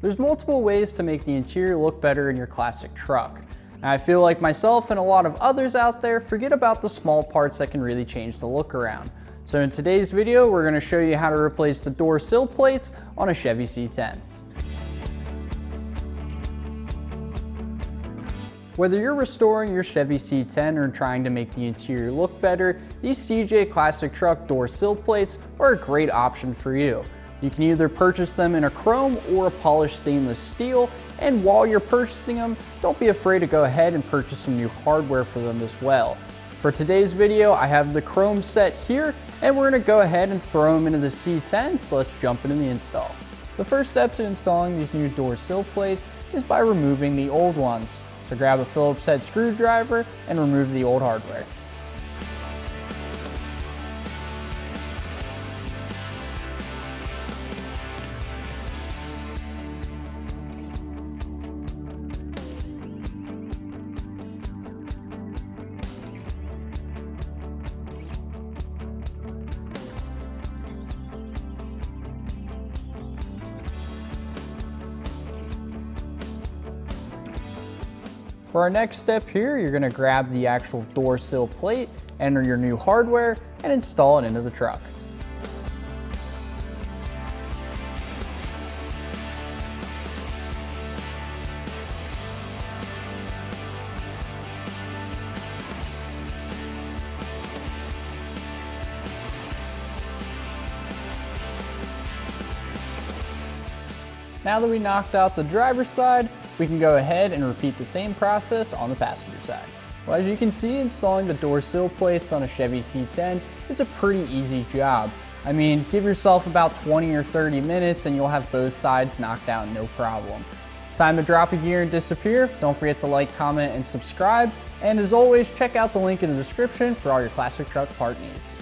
There's multiple ways to make the interior look better in your classic truck. And I feel like myself and a lot of others out there forget about the small parts that can really change the look around. So in today's video, we're going to show you how to replace the door sill plates on a Chevy C10. Whether you're restoring your Chevy C10 or trying to make the interior look better, these CJ Classic Truck door sill plates are a great option for you. You can either purchase them in a chrome or a polished stainless steel, and while you're purchasing them, don't be afraid to go ahead and purchase some new hardware for them as well. For today's video, I have the chrome set here, and we're going to go ahead and throw them into the C10, so let's jump into the install. The first step to installing these new door sill plates is by removing the old ones. So grab a Phillips head screwdriver and remove the old hardware. For our next step here, you're going to grab the actual door sill plate, enter your new hardware, and install it into the truck. Now that we knocked out the driver's side, we can go ahead and repeat the same process on the passenger side. Well, as you can see, installing the door sill plates on a Chevy C10 is a pretty easy job. I mean, give yourself about 20 or 30 minutes and you'll have both sides knocked out no problem. It's time to drop a gear and disappear. Don't forget to like, comment, and subscribe. And as always, check out the link in the description for all your classic truck part needs.